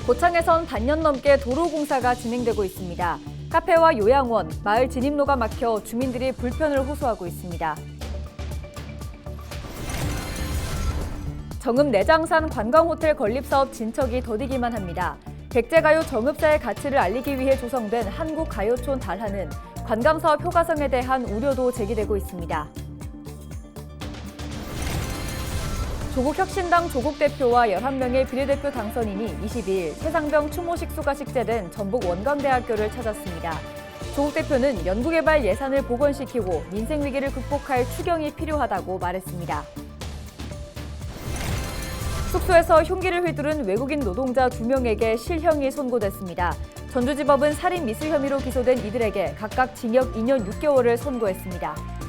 고창에선 반년 넘게 도로 공사가 진행되고 있습니다. 카페와 요양원, 마을 진입로가 막혀 주민들이 불편을 호소하고 있습니다. 정읍 내장산 관광호텔 건립사업 진척이 더디기만 합니다. 백제가요 정읍사의 가치를 알리기 위해 조성된 한국가요촌 달하는 관광사업 효과성에 대한 우려도 제기되고 있습니다. 조국혁신당 조국 대표와 11명의 비례대표 당선인이 22일 세상병 추모식수가 식재된 전북 원광대학교를 찾았습니다. 조국 대표는 연구개발 예산을 복원시키고 민생위기를 극복할 추경이 필요하다고 말했습니다. 숙소에서 흉기를 휘두른 외국인 노동자 2명에게 실형이 선고됐습니다. 전주지법은 살인 미수 혐의로 기소된 이들에게 각각 징역 2년 6개월을 선고했습니다.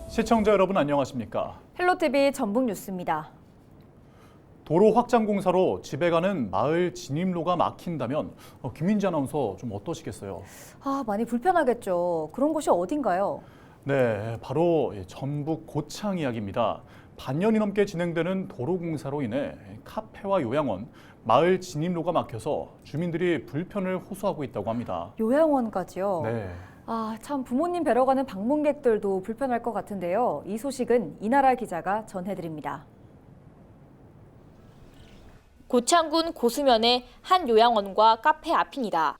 시청자 여러분 안녕하십니까? 헬로티비 전북뉴스입니다. 도로 확장 공사로 집에 가는 마을 진입로가 막힌다면 김민지 아나운서 좀 어떠시겠어요? 많이 불편하겠죠. 그런 곳이 어딘가요? 네, 바로 전북 고창 이야기입니다. 반년이 넘게 진행되는 도로 공사로 인해 카페와 요양원, 마을 진입로가 막혀서 주민들이 불편을 호소하고 있다고 합니다. 요양원까지요? 네. 참 부모님 뵈러 가는 방문객들도 불편할 것 같은데요. 이 소식은 이나라 기자가 전해드립니다. 고창군 고수면의 한 요양원과 카페 앞입니다.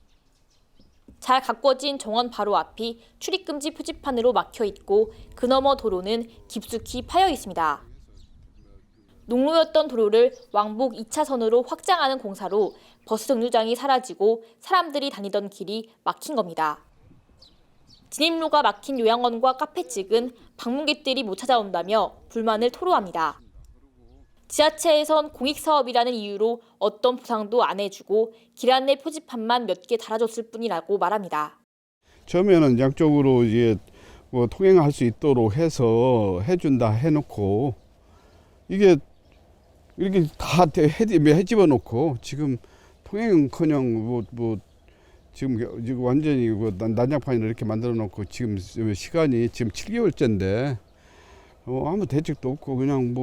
잘 가꿔진 정원 바로 앞이 출입금지 표지판으로 막혀 있고 그 너머 도로는 깊숙이 파여 있습니다. 농로였던 도로를 왕복 2차선으로 확장하는 공사로 버스 정류장이 사라지고 사람들이 다니던 길이 막힌 겁니다. 진입로가 막힌 요양원과 카페 측은 방문객들이 못 찾아온다며 불만을 토로합니다. 지자체에선 공익사업이라는 이유로 어떤 보상도 안 해주고 길 안내 표지판만 몇 개 달아줬을 뿐이라고 말합니다. 처음에는 양쪽으로 이제 통행할 수 있도록 해서 해준다 해놓고 이게 이렇게 다 해집어 놓고 지금 통행은커녕 지금 완전히 난장판을 이렇게 만들어 놓고 지금 시간이 지금 7개월째인데 아무 대책도 없고 그냥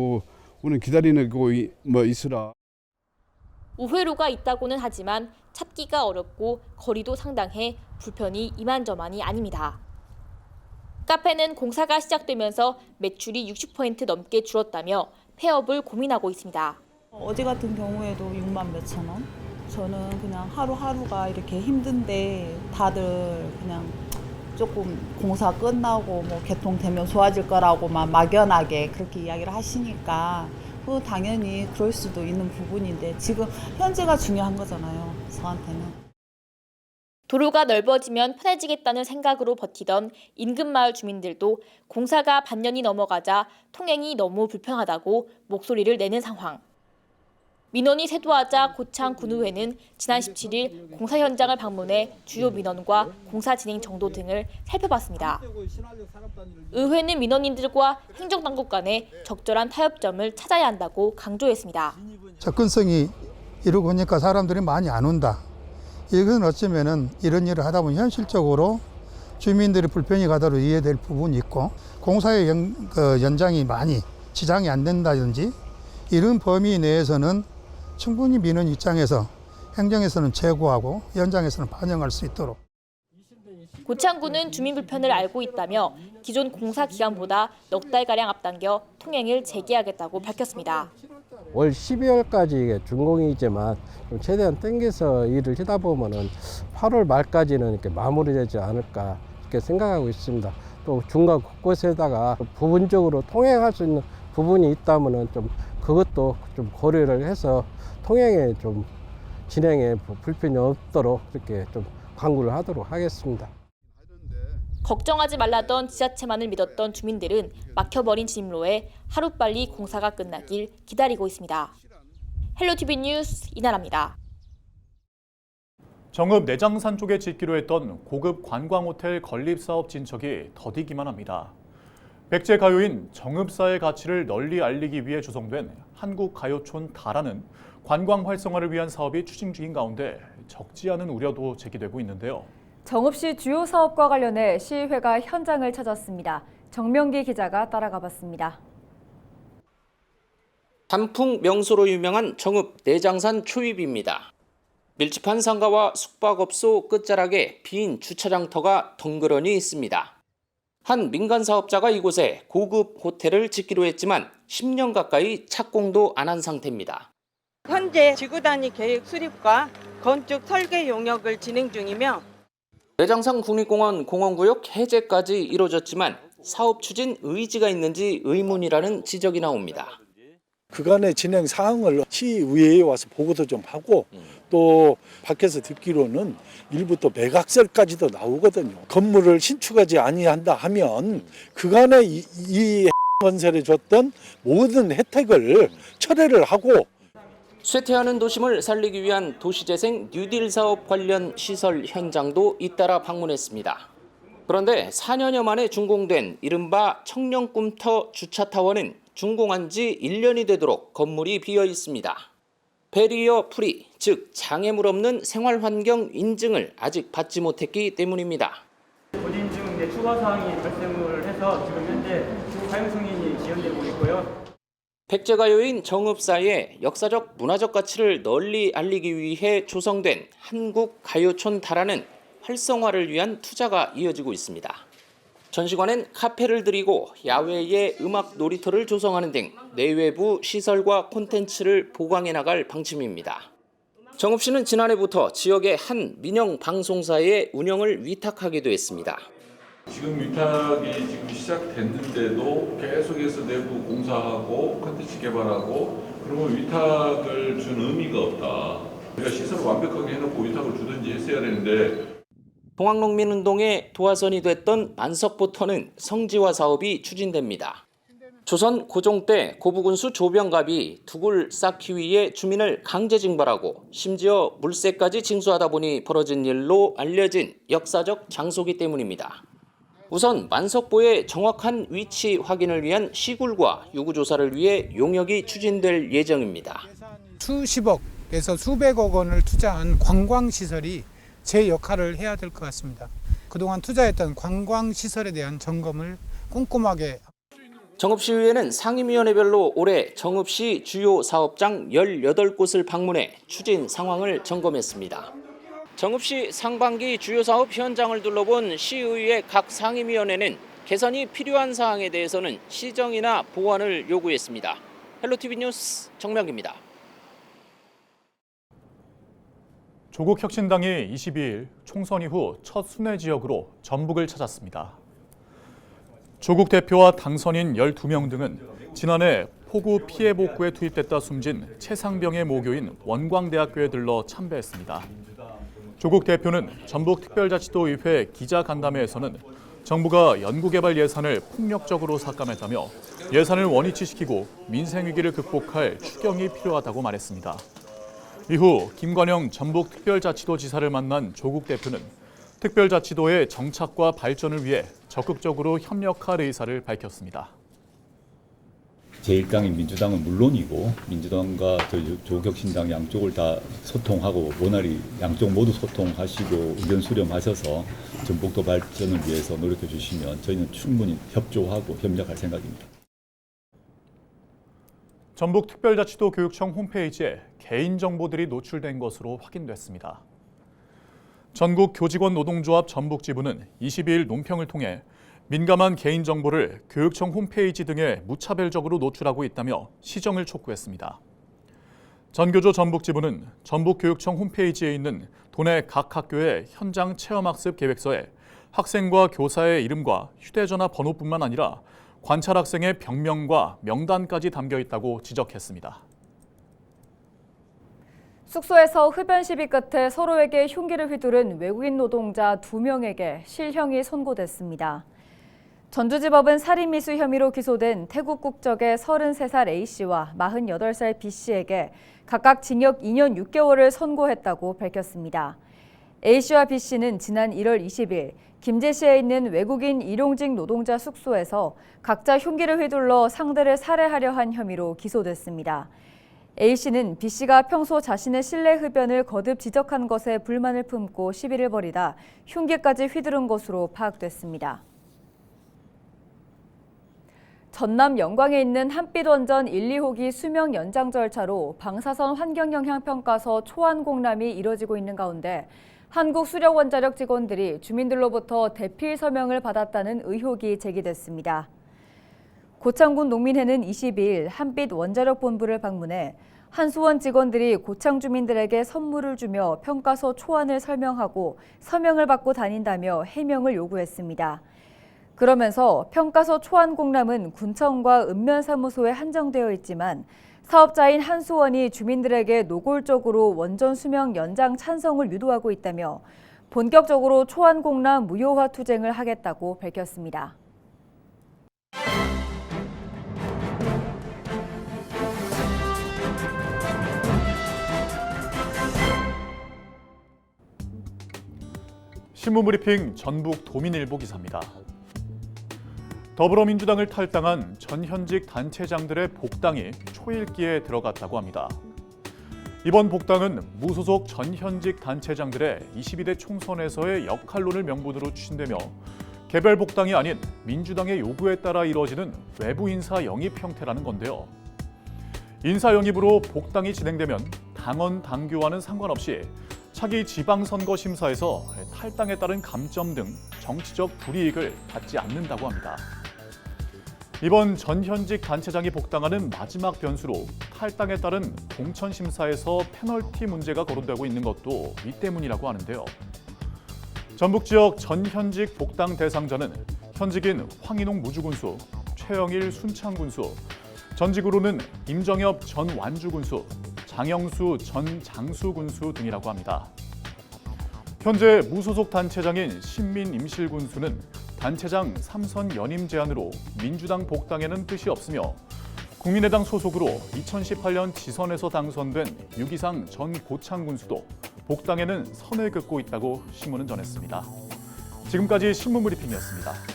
오늘 기다리는 거 있으라. 우회로가 있다고는 하지만 찾기가 어렵고 거리도 상당해 불편이 이만저만이 아닙니다. 카페는 공사가 시작되면서 매출이 60% 넘게 줄었다며 폐업을 고민하고 있습니다. 어제 같은 경우에도 6만 몇천 원? 저는 그냥 하루하루가 이렇게 힘든데 다들 그냥 조금 공사 끝나고 개통되면 좋아질 거라고만 막연하게 그렇게 이야기를 하시니까 당연히 그럴 수도 있는 부분인데 지금 현재가 중요한 거잖아요, 저한테는. 도로가 넓어지면 편해지겠다는 생각으로 버티던 인근 마을 주민들도 공사가 반년이 넘어가자 통행이 너무 불편하다고 목소리를 내는 상황. 민원이 쇄도하자 고창 군의회는 지난 17일 공사 현장을 방문해 주요 민원과 공사 진행 정도 등을 살펴봤습니다. 의회는 민원인들과 행정당국 간에 적절한 타협점을 찾아야 한다고 강조했습니다. 접근성이 이러고 보니까 사람들이 많이 안 온다. 이것은 어쩌면은 이런 일을 하다 보면 현실적으로 주민들이 불편이 가도록 이해될 부분이 있고 공사의 연장이 많이 지장이 안 된다든지 이런 범위 내에서는 충분히 민원 입장에서 행정에서는 제고하고 현장에서는 반영할 수 있도록. 고창군은 주민 불편을 알고 있다며 기존 공사 기간보다 넉 달가량 앞당겨 통행을 재개하겠다고 밝혔습니다. 올 12월까지 준공이지만 좀 최대한 땡겨서 일을 하다 보면은 8월 말까지는 이렇게 마무리되지 않을까 이렇게 생각하고 있습니다. 또 중간 곳곳에다가 부분적으로 통행할 수 있는 부분이 있다면은 좀 그것도 좀 고려를 해서 통행에 좀 진행에 불편이 없도록 이렇게 좀 강구를 하도록 하겠습니다. 걱정하지 말라던 지자체만을 믿었던 주민들은 막혀버린 진입로에 하루빨리 공사가 끝나길 기다리고 있습니다. 헬로티비 뉴스 이나라입니다. 정읍 내장산 쪽에 짓기로 했던 고급 관광호텔 건립사업 진척이 더디기만 합니다. 백제 가요인 정읍사의 가치를 널리 알리기 위해 조성된 한국가요촌 다라는 관광 활성화를 위한 사업이 추진 중인 가운데 적지 않은 우려도 제기되고 있는데요. 정읍시 주요 사업과 관련해 시의회가 현장을 찾았습니다. 정명기 기자가 따라가 봤습니다. 단풍 명소로 유명한 정읍 내장산 초입입니다. 밀집한 상가와 숙박업소 끝자락에 빈 주차장터가 덩그러니 있습니다. 한 민간 사업자가 이곳에 고급 호텔을 짓기로 했지만 10년 가까이 착공도 안 한 상태입니다. 현재 지구 단위 계획 수립과 건축 설계 용역을 진행 중이며 내장산 국립공원 공원구역 해제까지 이뤄졌지만 사업 추진 의지가 있는지 의문이라는 지적이 나옵니다. 그간의 진행 사항을 시의회에 와서 보고도 좀 하고 또 밖에서 듣기로는 일부 또 매각설까지도 나오거든요. 건물을 신축하지 아니한다 하면 그간에 이 건설에 줬던 모든 혜택을 철회를 하고 쇠퇴하는 도심을 살리기 위한 도시재생 뉴딜 사업 관련 시설 현장도 잇따라 방문했습니다. 그런데 4년여 만에 준공된 이른바 청년꿈터 주차타워는 준공한 지 1년이 되도록 건물이 비어 있습니다. 베리어 프리, 즉 장애물 없는 생활환경 인증을 아직 받지 못했기 때문입니다. 고지인증 추가 사항이 발생을 해서 지금 현재 사용 승인이 지연되고 있고요. 백제가요인 정읍사의 역사적 문화적 가치를 널리 알리기 위해 조성된 한국가요촌 다라는 활성화를 위한 투자가 이어지고 있습니다. 전시관엔 카페를 들이고 야외에 음악 놀이터를 조성하는 등 내외부 시설과 콘텐츠를 보강해 나갈 방침입니다. 정읍시는 지난해부터 지역의 한 민영 방송사의 운영을 위탁하기도 했습니다. 지금 위탁이 지금 시작됐는데도 계속해서 내부 공사하고 콘텐츠 개발하고 그러면 위탁을 준 의미가 없다. 우리가 시설을 완벽하게 해놓고 위탁을 주든지 했어야 되는데 동학농민운동의 도화선이 됐던 만석포터는 성지화 사업이 추진됩니다. 조선 고종 때 고부군수 조병갑이 두굴 쌓기 위해 주민을 강제 징발하고 심지어 물세까지 징수하다 보니 벌어진 일로 알려진 역사적 장소기 때문입니다. 우선 만석보의 정확한 위치 확인을 위한 시굴과 유구조사를 위해 용역이 추진될 예정입니다. 수십억에서 수백억 원을 투자한 관광시설이 제 역할을 해야 될 것 같습니다. 그동안 투자했던 관광시설에 대한 점검을 꼼꼼하게. 정읍시의회는 상임위원회별로 올해 정읍시 주요 사업장 18곳을 방문해 추진 상황을 점검했습니다. 정읍시 상반기 주요 사업 현장을 둘러본 시의회 각 상임위원회는 개선이 필요한 사항에 대해서는 시정이나 보완을 요구했습니다. 헬로티비 뉴스 정명기입니다. 조국혁신당이 22일 총선 이후 첫 순회 지역으로 전북을 찾았습니다. 조국 대표와 당선인 12명 등은 지난해 폭우 피해 복구에 투입됐다 숨진 최상병의 모교인 원광대학교에 들러 참배했습니다. 조국 대표는 전북특별자치도의회 기자간담회에서는 정부가 연구개발 예산을 폭력적으로 삭감했다며 예산을 원위치시키고 민생위기를 극복할 추경이 필요하다고 말했습니다. 이후 김관영 전북특별자치도지사를 만난 조국 대표는 특별자치도의 정착과 발전을 위해 적극적으로 협력할 의사를 밝혔습니다. 제1당인 민주당은 물론이고 민주당과 조국혁신당 양쪽을 다 소통하고 원활히 양쪽 모두 소통하시고 의견 수렴하셔서 전북도 발전을 위해서 노력해 주시면 저희는 충분히 협조하고 협력할 생각입니다. 전북특별자치도 교육청 홈페이지에 개인정보들이 노출된 것으로 확인됐습니다. 전국교직원노동조합 전북지부는 22일 논평을 통해 민감한 개인정보를 교육청 홈페이지 등에 무차별적으로 노출하고 있다며 시정을 촉구했습니다. 전교조 전북지부는 전북교육청 홈페이지에 있는 도내 각 학교의 현장 체험학습 계획서에 학생과 교사의 이름과 휴대전화 번호뿐만 아니라 관찰 학생의 병명과 명단까지 담겨 있다고 지적했습니다. 숙소에서 흡연 시비 끝에 서로에게 흉기를 휘두른 외국인 노동자 2명에게 실형이 선고됐습니다. 전주지법은 살인미수 혐의로 기소된 태국 국적의 33살 A씨와 48살 B씨에게 각각 징역 2년 6개월을 선고했다고 밝혔습니다. A씨와 B씨는 지난 1월 20일 김제시에 있는 외국인 일용직 노동자 숙소에서 각자 흉기를 휘둘러 상대를 살해하려 한 혐의로 기소됐습니다. A씨는 B씨가 평소 자신의 실내 흡연을 거듭 지적한 것에 불만을 품고 시비를 벌이다 흉기까지 휘두른 것으로 파악됐습니다. 전남 영광에 있는 한빛원전 1, 2호기 수명 연장 절차로 방사선 환경영향평가서 초안 공람이 이뤄지고 있는 가운데 한국수력원자력 직원들이 주민들로부터 대필 서명을 받았다는 의혹이 제기됐습니다. 고창군 농민회는 22일 한빛 원자력 본부를 방문해 한수원 직원들이 고창 주민들에게 선물을 주며 평가서 초안을 설명하고 서명을 받고 다닌다며 해명을 요구했습니다. 그러면서 평가서 초안 공람은 군청과 읍면사무소에 한정되어 있지만 사업자인 한수원이 주민들에게 노골적으로 원전 수명 연장 찬성을 유도하고 있다며 본격적으로 초안 공람 무효화 투쟁을 하겠다고 밝혔습니다. 신문브리핑 전북 도민일보 기사입니다. 더불어민주당을 탈당한 전현직 단체장들의 복당이 초읽기에 들어갔다고 합니다. 이번 복당은 무소속 전현직 단체장들의 22대 총선에서의 역할론을 명분으로 추진되며 개별 복당이 아닌 민주당의 요구에 따라 이뤄지는 외부 인사 영입 형태라는 건데요. 인사 영입으로 복당이 진행되면 당원 당규와는 상관없이 차기 지방선거 심사에서 탈당에 따른 감점 등 정치적 불이익을 받지 않는다고 합니다. 이번 전현직 단체장이 복당하는 마지막 변수로 탈당에 따른 공천 심사에서 페널티 문제가 거론되고 있는 것도 이 때문이라고 하는데요. 전북 지역 전현직 복당 대상자는 현직인 황인홍 무주군수, 최영일 순창군수, 전직으로는 임정엽 전 완주군수, 장영수 전 장수군수 등이라고 합니다. 현재 무소속 단체장인 신민 임실군수는 단체장 3선 연임 제안으로 민주당 복당에는 뜻이 없으며 국민의당 소속으로 2018년 지선에서 당선된 유기상 전 고창군수도 복당에는 선을 긋고 있다고 신문은 전했습니다. 지금까지 신문브리핑이었습니다.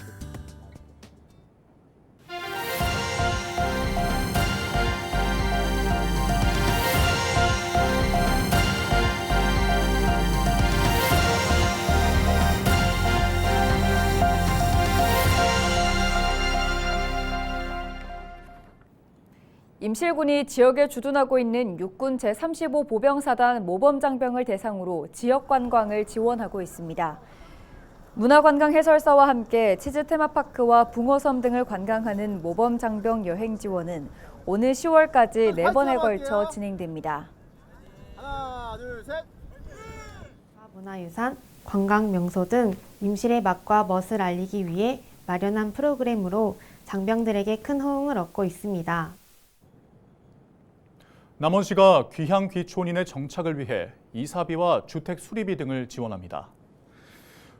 임실군이 지역에 주둔하고 있는 육군 제35 보병사단 모범장병을 대상으로 지역 관광을 지원하고 있습니다. 문화관광 해설사와 함께 치즈 테마파크와 붕어섬 등을 관광하는 모범장병 여행 지원은 오늘 10월까지 4번에 걸쳐 진행됩니다. 하나, 둘, 셋. 문화유산, 관광명소 등 임실의 맛과 멋을 알리기 위해 마련한 프로그램으로 장병들에게 큰 호응을 얻고 있습니다. 남원시가 귀향 귀촌인의 정착을 위해 이사비와 주택 수리비 등을 지원합니다.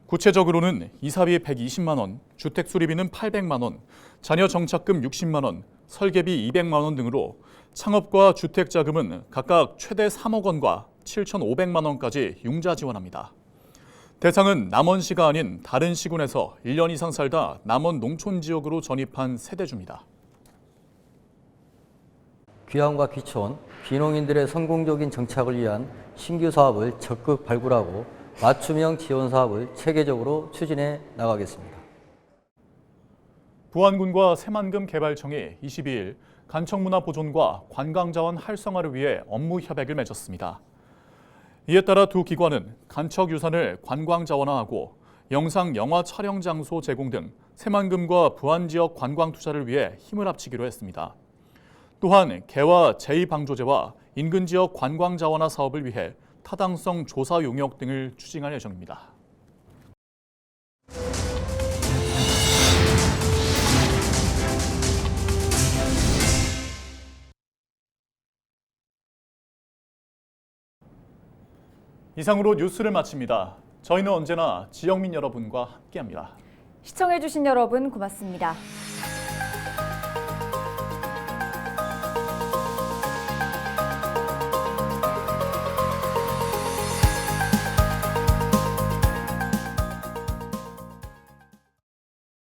구체적으로는 이사비 120만 원, 주택 수리비는 800만 원, 자녀 정착금 60만 원, 설계비 200만 원 등으로 창업과 주택 자금은 각각 최대 3억 원과 7,500만 원까지 융자 지원합니다. 대상은 남원시가 아닌 다른 시군에서 1년 이상 살다 남원 농촌 지역으로 전입한 세대주입니다. 귀향과 귀촌, 귀농인들의 성공적인 정착을 위한 신규 사업을 적극 발굴하고 맞춤형 지원 사업을 체계적으로 추진해 나가겠습니다. 부안군과 새만금 개발청이 22일 간청문화 보존과 관광자원 활성화를 위해 업무 협약을 맺었습니다. 이에 따라 두 기관은 간척 유산을 관광자원화하고 영상, 영화 촬영 장소 제공 등 새만금과 부안 지역 관광 투자를 위해 힘을 합치기로 했습니다. 또한 개화 제2방조제와 인근 지역 관광 자원화 사업을 위해 타당성 조사 용역 등을 추진할 예정입니다. 이상으로 뉴스를 마칩니다. 저희는 언제나 지역민 여러분과 함께합니다. 시청해주신 여러분 고맙습니다.